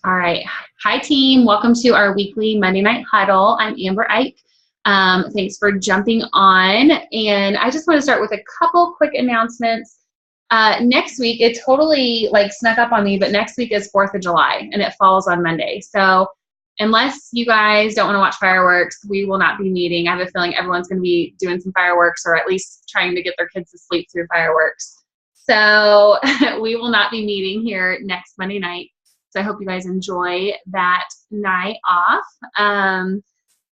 All right. Hi, team. Welcome to our weekly Monday Night Huddle. I'm Amber Ike. Thanks for jumping on. And I just want to start with a couple quick announcements. Next week, it totally snuck up on me, but next week is 4th of July, and it falls on Monday. So unless you guys don't want to watch fireworks, we will not be meeting. I have a feeling everyone's going to be doing some fireworks or at least trying to get their kids to sleep through fireworks. So we will not be meeting here next Monday night. So I hope you guys enjoy that night off. And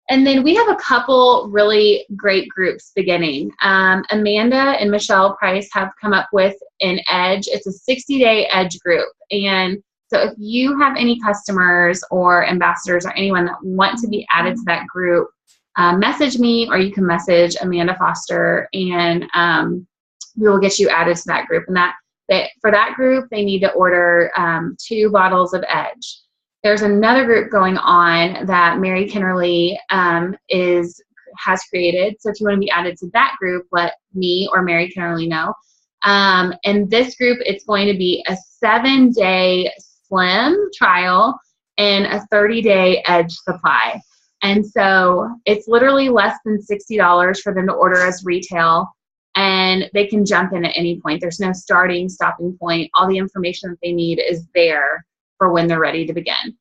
then we have a couple really great groups beginning. Amanda and Michelle Price have come up with an Edge. It's a 60-day Edge group. And so if you have any customers or ambassadors or anyone that want to be added to that group, message me, or you can message Amanda Foster, and we will get you added to that group. And for that group, they need to order 2 bottles of Edge. There's another group going on that Mary Kennerly has created. So if you want to be added to that group, let me or Mary Kennerly know. And this group, it's going to be a 7-day Slim trial and a 30-day Edge supply. And so it's literally less than $60 for them to order as retail. And they can jump in at any point. There's no stopping point. All the information that they need is there for when they're ready to begin.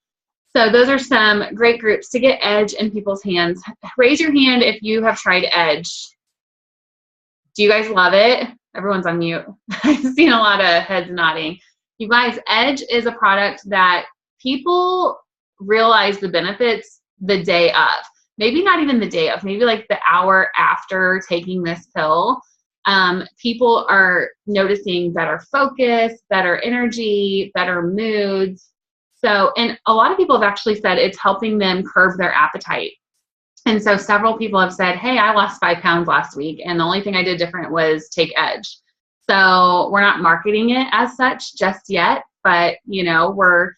So those are some great groups to get Edge in people's hands. Raise your hand if you have tried Edge. Do you guys love it? Everyone's on mute. I've seen a lot of heads nodding. You guys, Edge is a product that people realize the benefits the day of. Maybe not even the day of, maybe like the hour after taking this pill. People are noticing better focus, better energy, better moods. So, and a lot of people have actually said it's helping them curb their appetite. And so several people have said, hey, I lost 5 pounds last week, and the only thing I did different was take Edge. So we're not marketing it as such just yet, but we're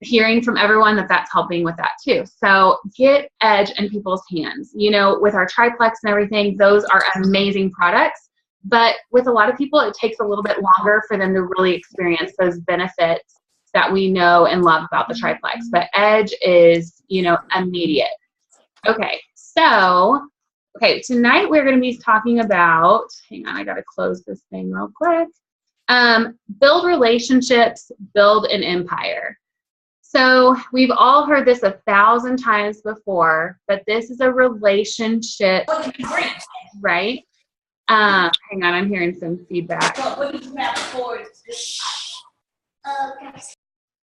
hearing from everyone that that's helping with that too. So get Edge in people's hands. With our triplex and everything, those are amazing products. But with a lot of people, it takes a little bit longer for them to really experience those benefits that we know and love about the triplex. But Edge is, immediate. Okay, so, tonight we're going to be talking about, hang on, I got to close this thing real quick. Build relationships, build an empire. So we've all heard this 1,000 times before, but this is a relationship, right? Hang on, I'm hearing some feedback.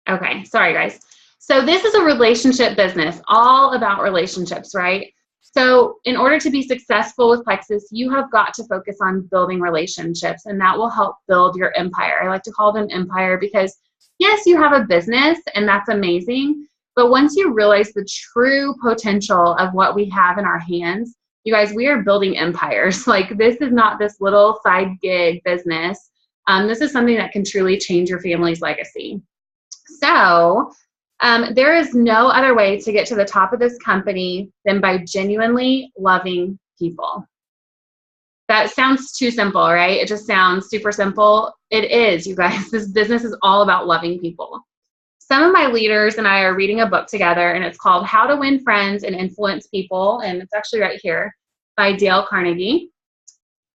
Okay, sorry guys. So this is a relationship business, all about relationships, right? So in order to be successful with Plexus, you have got to focus on building relationships, and that will help build your empire. I like to call them empire because yes, you have a business, and that's amazing, but once you realize the true potential of what we have in our hands, you guys, we are building empires. This is not this little side gig business. This is something that can truly change your family's legacy. So there is no other way to get to the top of this company than by genuinely loving people. That sounds too simple, right? It just sounds super simple. It is, you guys. This business is all about loving people. Some of my leaders and I are reading a book together, and it's called How to Win Friends and Influence People, and it's actually right here by Dale Carnegie.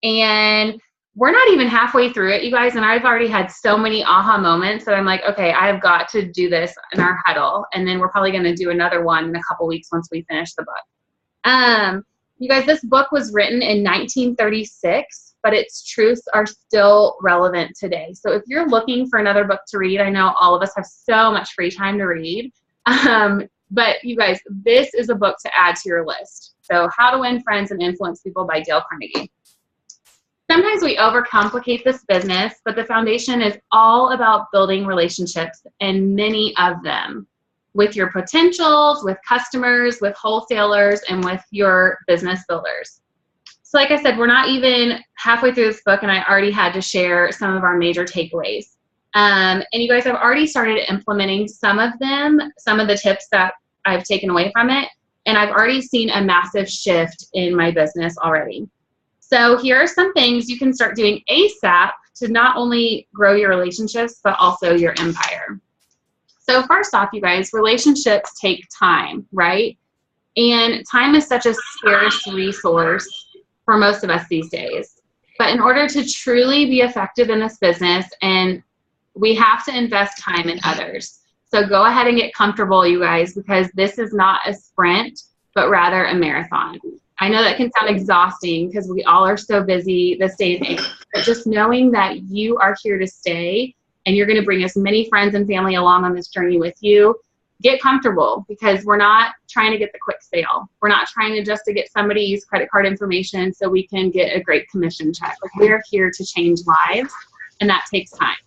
And we're not even halfway through it, you guys, and I've already had so many aha moments that I'm like, okay, I've got to do this in our huddle, and then we're probably going to do another one in a couple weeks once we finish the book. You guys, this book was written in 1936, but its truths are still relevant today. So if you're looking for another book to read, I know all of us have so much free time to read, but you guys, this is a book to add to your list. So How to Win Friends and Influence People by Dale Carnegie. Sometimes we overcomplicate this business, but the foundation is all about building relationships, and many of them with your potentials, with customers, with wholesalers, and with your business builders. So like I said, we're not even halfway through this book, and I already had to share some of our major takeaways. And you guys have already started implementing some of them, some of the tips that I've taken away from it, and I've already seen a massive shift in my business already. So here are some things you can start doing ASAP to not only grow your relationships, but also your empire. So first off, you guys, relationships take time, right? And time is such a scarce resource for most of us these days. But in order to truly be effective in this business, and we have to invest time in others. So go ahead and get comfortable, you guys, because this is not a sprint, but rather a marathon. I know that can sound exhausting because we all are so busy this day and age, but just knowing that you are here to stay and you're going to bring as many friends and family along on this journey with you, get comfortable, because we're not trying to get the quick sale. We're not trying to just to get somebody's credit card information so we can get a great commission check. Like, we're here to change lives, and that takes time.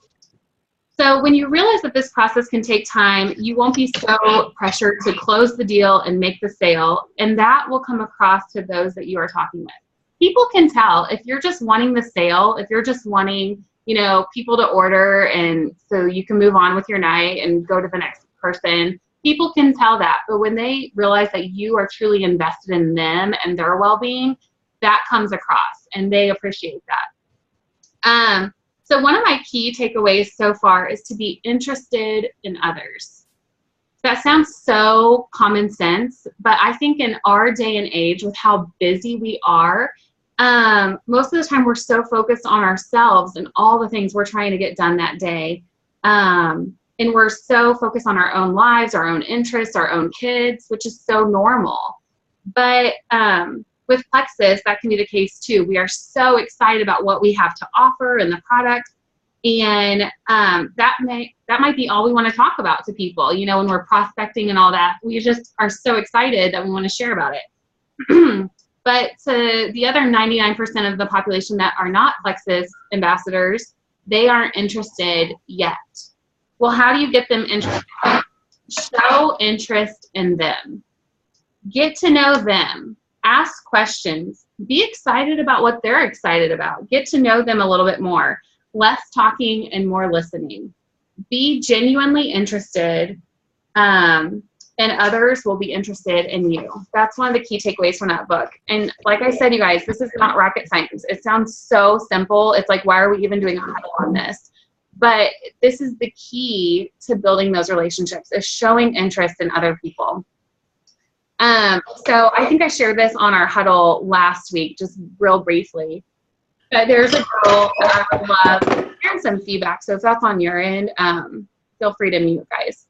So when you realize that this process can take time, you won't be so pressured to close the deal and make the sale, and that will come across to those that you are talking with. People can tell if you're just wanting the sale, if you're just wanting, you know, people to order and so you can move on with your night and go to the next person. People can tell that, but when they realize that you are truly invested in them and their well-being, that comes across, and they appreciate that. So one of my key takeaways so far is to be interested in others. That sounds so common sense, but I think in our day and age, with how busy we are, most of the time we're so focused on ourselves and all the things we're trying to get done that day. And we're so focused on our own lives, our own interests, our own kids, which is so normal. But with Plexus, that can be the case too. We are so excited about what we have to offer and the product. And that might be all we want to talk about to people. You know, when we're prospecting and all that, we just are so excited that we want to share about it. But to the other 99% of the population that are not Plexus ambassadors, they aren't interested yet. Well, how do you get them interested? Show interest in them. Get to know them. Ask questions. Be excited about what they're excited about. Get to know them a little bit more. Less talking and more listening. Be genuinely interested, and others will be interested in you. That's one of the key takeaways from that book. And like I said, you guys, this is not rocket science. It sounds so simple. It's like, why are we even doing a huddle on this? But this is the key to building those relationships, is showing interest in other people. So I think I shared this on our huddle last week, just real briefly. But there's a girl that I would love, and some feedback. So if that's on your end, feel free to mute, guys.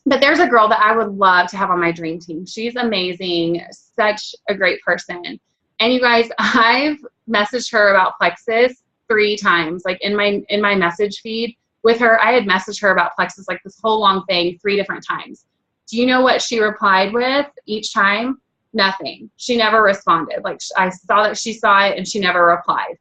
But there's a girl that I would love to have on my dream team. She's amazing, such a great person. And you guys, I've messaged her about Plexus 3 times, like in my message feed with her. I had messaged her about Plexus, like this whole long thing, 3 different times. Do you know what she replied with each time? Nothing. She never responded. Like, I saw that she saw it and she never replied.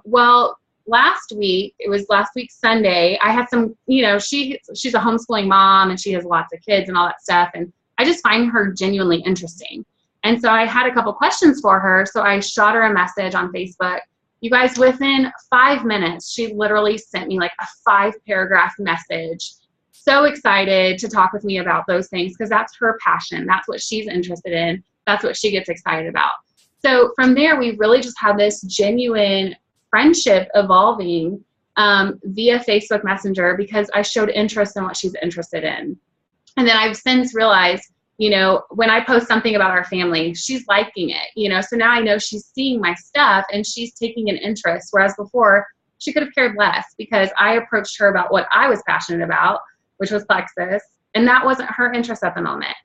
Well, last week, it was last week Sunday, I had some, you know, she's a homeschooling mom and she has lots of kids and all that stuff. And I just find her genuinely interesting. And so I had a couple questions for her. So I shot her a message on Facebook. You guys, within 5 minutes, she literally sent me like a 5-paragraph message. So excited to talk with me about those things, because that's her passion. That's what she's interested in. That's what she gets excited about. So from there, we really just have this genuine friendship evolving via Facebook Messenger, because I showed interest in what she's interested in. And then I've since realized, you know, when I post something about our family, she's liking it, you know, so now I know she's seeing my stuff and she's taking an interest, whereas before she could have cared less, because I approached her about what I was passionate about, which was Plexus, and that wasn't her interest at the moment.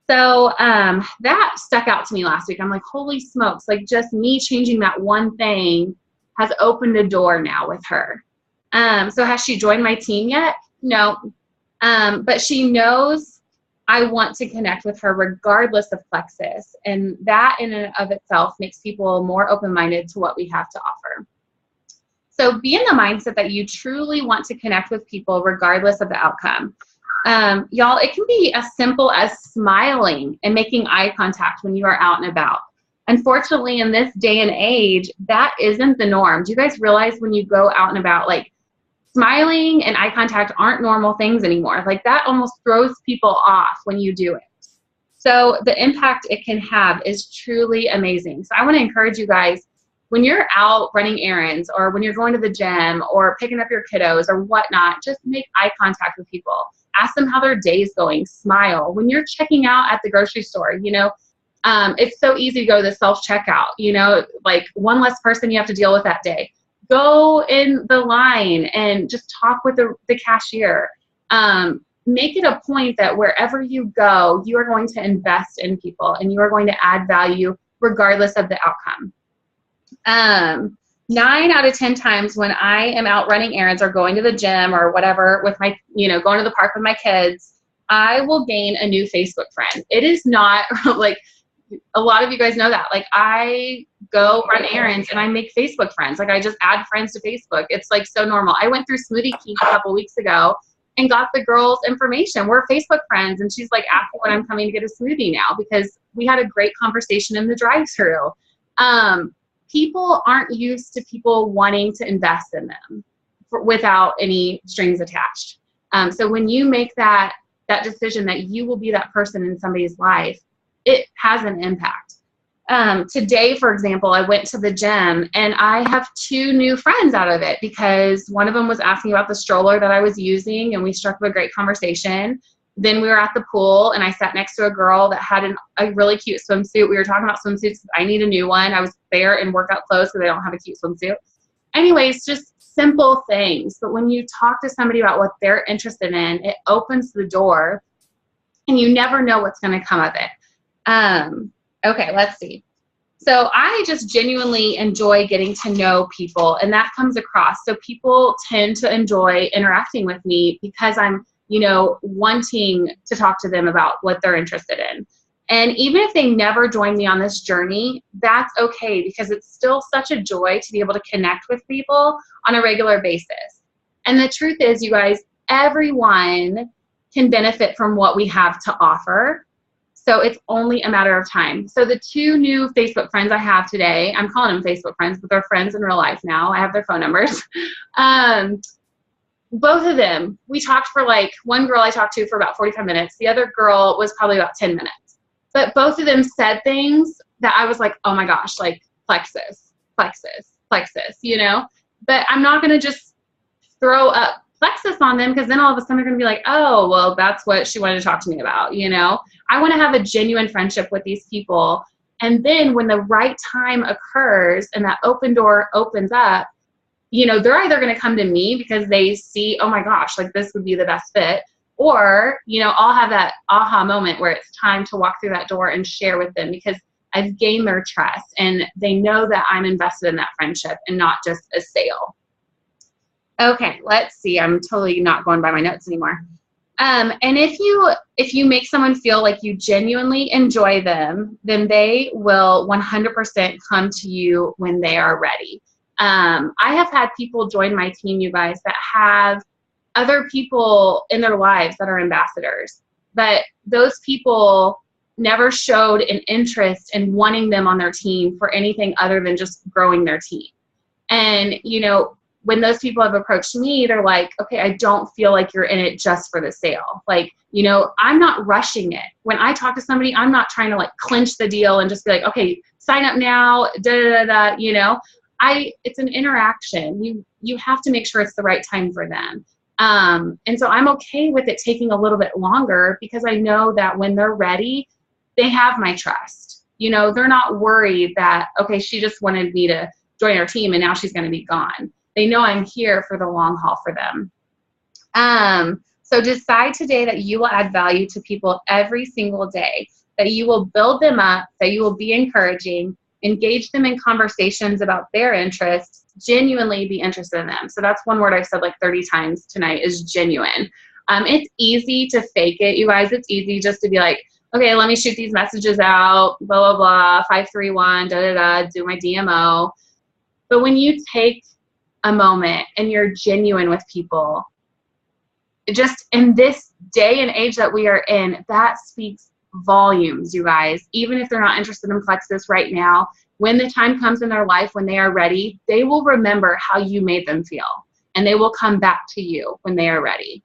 So that stuck out to me last week. I'm like, holy smokes, like just me changing that one thing has opened a door now with her. So has she joined my team yet? No, but she knows I want to connect with her regardless of Plexus, and that in and of itself makes people more open-minded to what we have to offer. So be in the mindset that you truly want to connect with people regardless of the outcome. Y'all, it can be as simple as smiling and making eye contact when you are out and about. Unfortunately, in this day and age, that isn't the norm. Do you guys realize when you go out and about, like, smiling and eye contact aren't normal things anymore? Like, that almost throws people off when you do it. So the impact it can have is truly amazing. So I want to encourage you guys, when you're out running errands or when you're going to the gym or picking up your kiddos or whatnot, just make eye contact with people. Ask them how their day's going. Smile. When you're checking out at the grocery store, you know, it's so easy to go to the self-checkout, you know, like one less person you have to deal with that day. Go in the line and just talk with the cashier. Make it a point that wherever you go, you are going to invest in people and you are going to add value regardless of the outcome. 9 out of 10 times when I am out running errands or going to the gym or whatever with my, you know, going to the park with my kids, I will gain a new Facebook friend. It is not like, a lot of you guys know that. Like, I go run errands and I make Facebook friends. Like, I just add friends to Facebook. It's like so normal. I went through Smoothie King a couple weeks ago and got the girl's information. We're Facebook friends, and she's like asking when I'm coming to get a smoothie now because we had a great conversation in the drive-thru. People aren't used to people wanting to invest in them without any strings attached. So when you make that decision that you will be that person in somebody's life, it has an impact. Today, for example, I went to the gym and I have 2 new friends out of it because one of them was asking about the stroller that I was using and we struck up a great conversation. Then we were at the pool and I sat next to a girl that had a really cute swimsuit. We were talking about swimsuits. I need a new one. I was there in workout clothes because I don't have a cute swimsuit. Anyways, just simple things. But when you talk to somebody about what they're interested in, it opens the door and you never know what's going to come of it. Okay, let's see. So I just genuinely enjoy getting to know people, and that comes across. So people tend to enjoy interacting with me because I'm, you know, wanting to talk to them about what they're interested in. And even if they never join me on this journey, that's okay because it's still such a joy to be able to connect with people on a regular basis. And the truth is, you guys, everyone can benefit from what we have to offer. So it's only a matter of time. So the 2 new Facebook friends I have today, I'm calling them Facebook friends, but they're friends in real life now. I have their phone numbers. Both of them, we talked for like, one girl I talked to for about 45 minutes. The other girl was probably about 10 minutes. But both of them said things that I was like, oh my gosh, like plexus, plexus, plexus, you know? But I'm not going to just throw up plexus on them because then all of a sudden they're going to be like, oh, well, that's what she wanted to talk to me about, you know? I want to have a genuine friendship with these people. And then when the right time occurs and that open door opens up, you know, they're either going to come to me because they see, oh my gosh, like this would be the best fit. Or, you know, I'll have that aha moment where it's time to walk through that door and share with them because I've gained their trust and they know that I'm invested in that friendship and not just a sale. Okay, let's see. I'm totally not going by my notes anymore. And if you make someone feel like you genuinely enjoy them, then they will 100% come to you when they are ready. I have had people join my team, you guys, that have other people in their lives that are ambassadors, but those people never showed an interest in wanting them on their team for anything other than just growing their team. And, you know, when those people have approached me, they're like, okay, I don't feel like you're in it just for the sale. Like, you know, I'm not rushing it. When I talk to somebody, I'm not trying to like clinch the deal and just be like, okay, sign up now, you know. It's an interaction. You have to make sure it's the right time for them. And so I'm okay with it taking a little bit longer because I know that when they're ready, they have my trust. You know, they're not worried that, okay, she just wanted me to join our team and now she's going to be gone. They know I'm here for the long haul for them. So decide today that you will add value to people every single day, that you will build them up, that you will be encouraging, engage them in conversations about their interests, genuinely be interested in them. So that's one word I've said like 30 times tonight is genuine. It's easy to fake it, you guys. It's easy just to be like, okay, let me shoot these messages out, blah, blah, blah, 531, do my DMO. But when you take a moment and you're genuine with people, just in this day and age that we are in, that speaks volumes, you guys. Even if they're not interested in plexus right now, when the time comes in their life when they are ready, they will remember how you made them feel and they will come back to you when they are ready.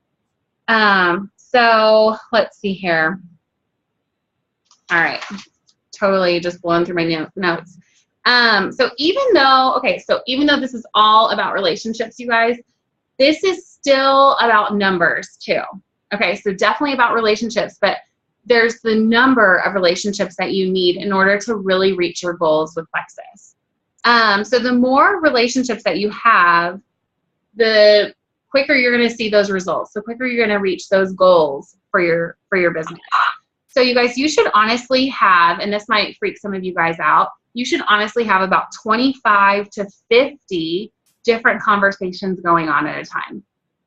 So let's see here. All right, totally just blowing through my notes. So even though this is all about relationships, you guys, this is still about numbers too. Okay, so definitely about relationships, but there's the number of relationships that you need in order to really reach your goals with Plexus. So the more relationships that you have, the quicker you're going to see those results, the quicker you're going to reach those goals for your business. So you guys, you should honestly have, and this might freak some of you guys out, you should honestly have about 25 to 50 different conversations going on at a time.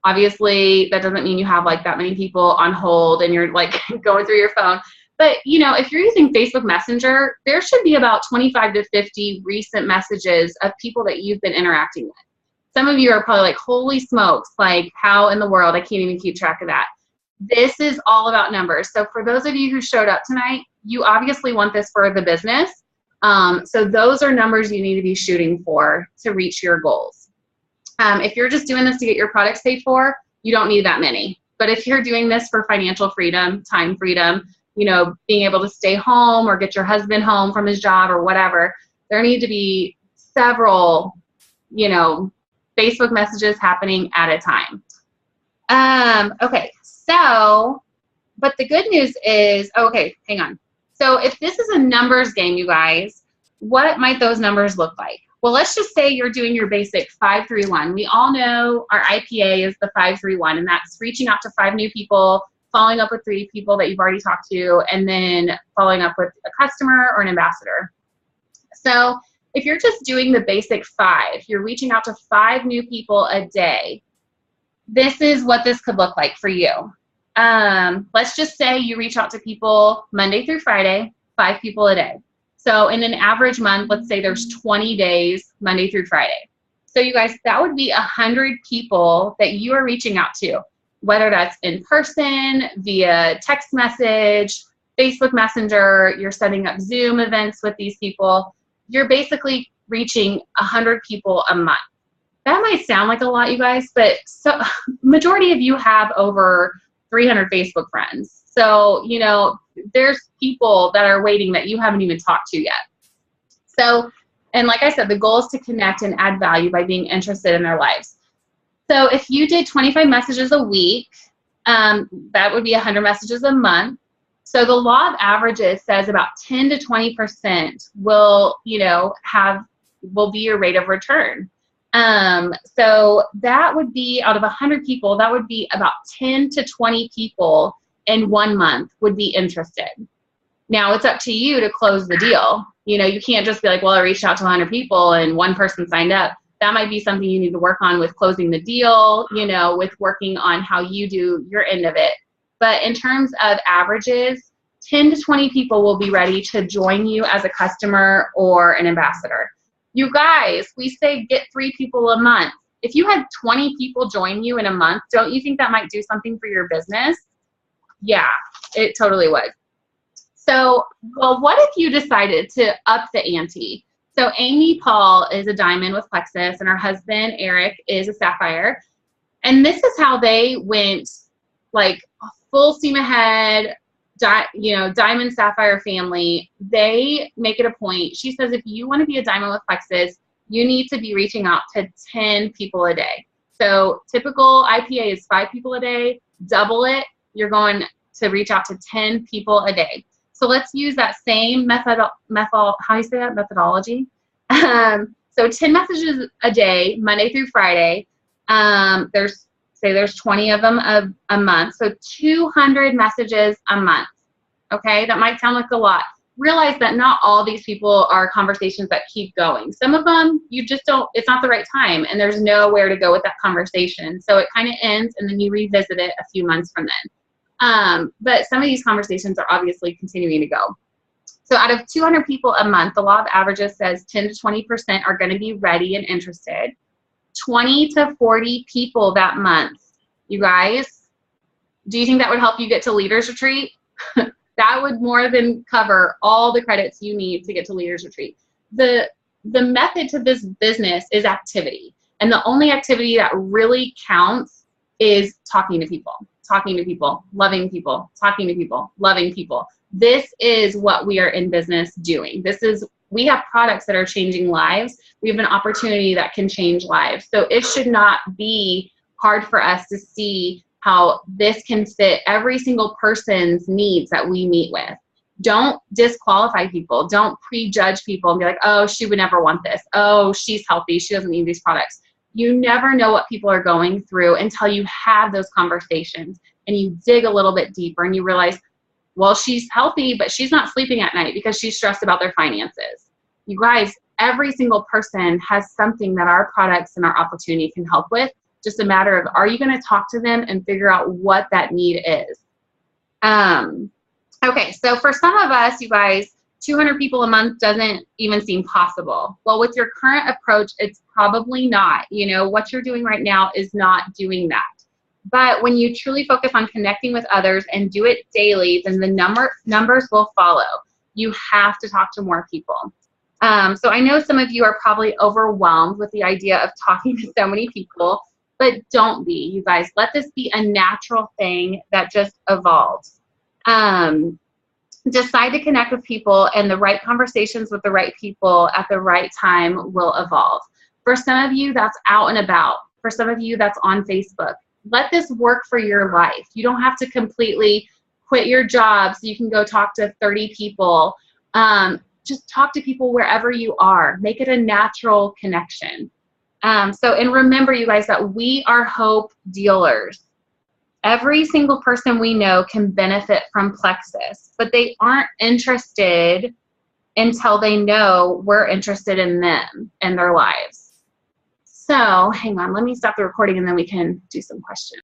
Obviously, that doesn't mean you have like that many people on hold and you're like going through your phone. But you know, if you're using Facebook Messenger, there should be about 25 to 50 recent messages of people that you've been interacting with. Some of you are probably like, holy smokes, like how in the world, I can't even keep track of that. This is all about numbers. So for those of you who showed up tonight, you obviously want this for the business. So those are numbers you need to be shooting for to reach your goals. If you're just doing this to get your products paid for, you don't need that many. But if you're doing this for financial freedom, time freedom, you know, being able to stay home or get your husband home from his job or whatever, there need to be several, you know, Facebook messages happening at a time. Okay, so, but the good news is, okay, hang on. So if this is a numbers game, you guys, what might those numbers look like? Well, let's just say you're doing your basic 5-3-1. We all know our IPA is the 5-3-1, and that's reaching out to 5 new people, following up with 3 people that you've already talked to, and then following up with a customer or an ambassador. So if you're just doing the basic 5, you're reaching out to 5 new people a day. This is what this could look like for you. Let's just say you reach out to people Monday through Friday, 5 people a day. So in an average month, let's say there's 20 days, Monday through Friday. So you guys, that would be 100 people that you are reaching out to, whether that's in person, via text message, Facebook Messenger, you're setting up Zoom events with these people. You're basically reaching 100 people a month. That might sound like a lot, you guys, but so majority of you have over 300 Facebook friends. So, you know, there's people that are waiting that you haven't even talked to yet. So, and like I said, the goal is to connect and add value by being interested in their lives. So if you did 25 messages a week, that would be 100 messages a month. So the law of averages says about 10 to 20% will, you know, will be your rate of return. So that would be out of 100 people, that would be about 10 to 20 people in 1 month would be interested. Now it's up to you to close the deal. You know, you can't just be like, well, I reached out to 100 people and 1 person signed up. That might be something you need to work on with closing the deal, you know, with working on how you do your end of it. But in terms of averages, 10 to 20 people will be ready to join you as a customer or an ambassador. You guys, we say get 3 people a month. If you had 20 people join you in a month, don't you think that might do something for your business? Yeah, it totally would. So, well, what if you decided to up the ante? So Amy Paul is a diamond with Plexus, and her husband, Eric, is a sapphire. And this is how they went, like, full steam ahead, you know, diamond sapphire family. They make it a point. She says if you want to be a diamond with Plexus, you need to be reaching out to 10 people a day. So typical IPA is 5 people a day. Double it, you're going to reach out to 10 people a day. So let's use that same methodology. So 10 messages a day, Monday through Friday. There's 20 of them a month. So 200 messages a month. Okay, that might sound like a lot. Realize that not all these people are conversations that keep going. Some of them, you just don't, it's not the right time, and there's nowhere to go with that conversation. So it kind of ends, and then you revisit it a few months from then. But some of these conversations are obviously continuing to go. So out of 200 people a month, the law of averages says 10 to 20% are going to be ready and interested. 20 to 40 people that month. You guys, do you think that would help you get to Leaders Retreat? That would more than cover all the credits you need to get to Leaders Retreat. The method to this business is activity. And the only activity that really counts is talking to people, loving people, talking to people, loving people. This is what we are in business doing. This is we have products that are changing lives. We have an opportunity that can change lives. So it should not be hard for us to see how this can fit every single person's needs that we meet with. Don't disqualify people. Don't prejudge people and be like, oh, she would never want this. Oh, she's healthy. She doesn't need these products. You never know what people are going through until you have those conversations and you dig a little bit deeper and you realize, well, she's healthy, but she's not sleeping at night because she's stressed about their finances. You guys, every single person has something that our products and our opportunity can help with. Just a matter of, are you going to talk to them and figure out what that need is? Okay, so for some of us, you guys, 200 people a month doesn't even seem possible. Well, with your current approach, it's probably not. You know, what you're doing right now is not doing that. But when you truly focus on connecting with others and do it daily, then the numbers will follow. You have to talk to more people. So I know some of you are probably overwhelmed with the idea of talking to so many people, but don't be, you guys. Let this be a natural thing that just evolves. Decide to connect with people, and the right conversations with the right people at the right time will evolve. For some of you, that's out and about. For some of you, that's on Facebook. Let this work for your life. You don't have to completely quit your job so you can go talk to 30 people. Just talk to people wherever you are. Make it a natural connection. And remember, you guys, that we are hope dealers. Every single person we know can benefit from Plexus, but they aren't interested until they know we're interested in them and their lives. So hang on, let me stop the recording and then we can do some questions.